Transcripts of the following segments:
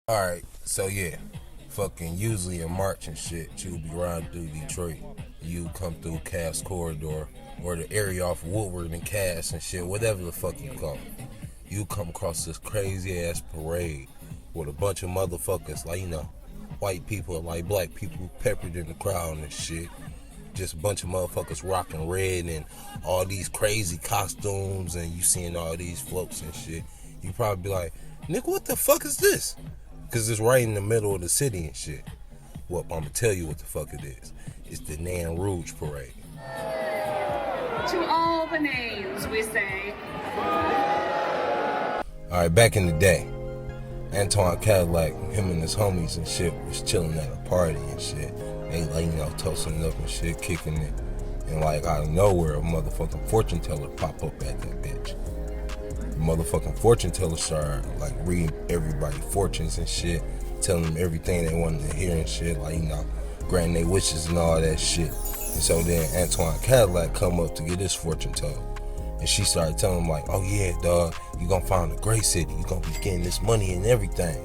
Alright, so yeah, fucking usually in March and shit, you'll be riding through Detroit. You come through Cass Corridor or the area off Woodward and Cass and shit, whatever the fuck you call it. You come across this crazy ass parade with a bunch of motherfuckers, like, white people, like black people peppered in the crowd and shit. Just a bunch of motherfuckers rocking red and all these crazy costumes, and you seeing all these floats and shit. You probably be like, nigga, what the fuck is this? Because it's right in the middle of the city and shit. Well, I'm going to tell you what the fuck it is. It's the Nain Parade. To all the names, we say. Alright, back in the day, Antoine Cadillac, him and his homies and shit was chilling at a party and shit. They like, toasting up and shit, kicking it. And like out of nowhere, a motherfucking fortune teller pop up at that bitch. The motherfucking fortune teller started like reading everybody fortunes and shit, telling them everything they wanted to hear and shit, like, granting their wishes and all that shit. And so then Antoine Cadillac come up to get his fortune teller. And she started telling him like, oh yeah, dog, you gonna find a great city. You gonna be getting this money and everything.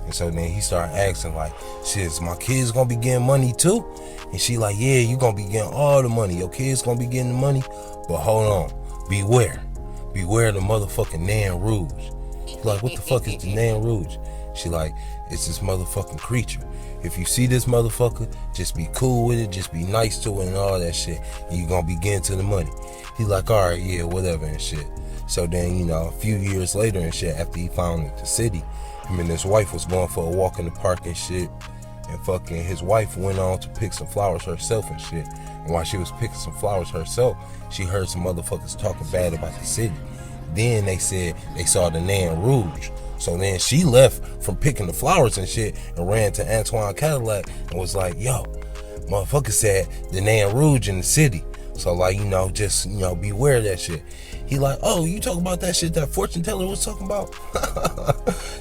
And so then he started asking like, shit, is my kids gonna be getting money too? And she like, yeah, you gonna be getting all the money. Your kids gonna be getting the money. But hold on, beware. Beware the motherfucking Nain Rouge. He like, what the fuck is the Nain Rouge? She like, it's this motherfucking creature. If you see this motherfucker, just be cool with it, just be nice to it and all that shit, and you gonna be getting to the money. He like, alright, yeah, whatever and shit. So then, a few years later and shit, after he found the city, him and his wife was going for a walk in the park and shit, and fucking his wife went on to pick some flowers herself and shit. And while she was picking some flowers herself, she heard some motherfuckers talking bad about the city. Then they said they saw the Nain Rouge. So then she left from picking the flowers and shit and ran to Antoine Cadillac and was like, yo, motherfucker said the Nain Rouge in the city. So like, just, beware of that shit. He like, oh, you talking about that shit that fortune teller was talking about?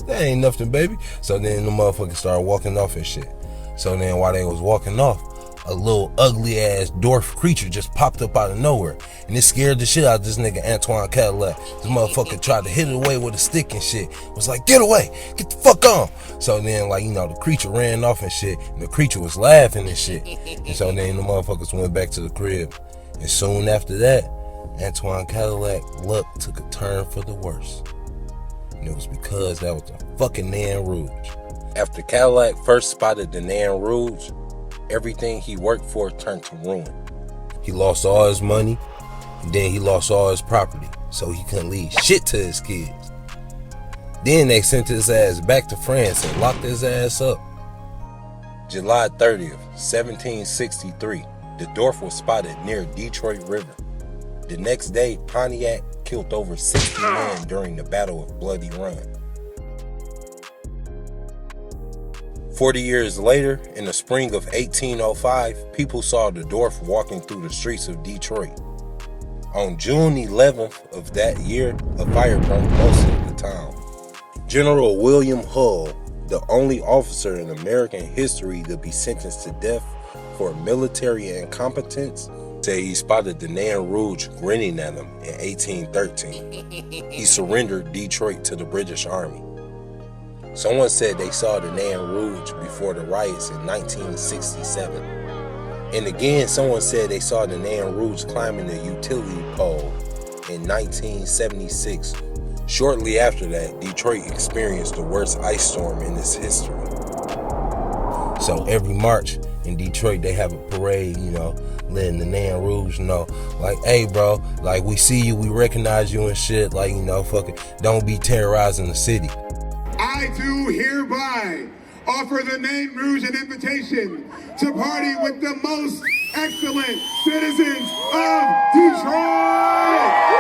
That ain't nothing, baby. So then the motherfucker started walking off and shit. So then while they was walking off, a little ugly ass dwarf creature just popped up out of nowhere. And it scared the shit out of this nigga Antoine Cadillac. This motherfucker tried to hit it away with a stick and shit. Was like, get away, get the fuck on. So then like, the creature ran off and shit. And the creature was laughing and shit. And so then the motherfuckers went back to the crib. And soon after that, Antoine Cadillac luck took a turn for the worse. And it was because that was the fucking Nain Rouge. After Cadillac first spotted the Nain Rouge, everything he worked for turned to ruin. He lost all his money, and then he lost all his property, so he couldn't leave shit to his kids. Then they sent his ass back to France and locked his ass up. July 30th, 1763, the dwarf was spotted near Detroit River. The next day, Pontiac killed over 60 men during the Battle of Bloody Run. 40 years later, in the spring of 1805, people saw the dwarf walking through the streets of Detroit. On June 11th of that year, a fire burned most of the town. General William Hull, the only officer in American history to be sentenced to death for military incompetence, said he spotted the Nain Rouge grinning at him in 1813. He surrendered Detroit to the British Army. Someone said they saw the Nain Rouge before the riots in 1967. And again, someone said they saw the Nain Rouge climbing the utility pole in 1976. Shortly after that, Detroit experienced the worst ice storm in its history. So every March in Detroit, they have a parade, letting the Nain Rouge know, like, hey, bro, like, we see you, we recognize you and shit, like, fuck it, don't be terrorizing the city. I do hereby offer the Nain Rouge an invitation to party with the most excellent citizens of Detroit!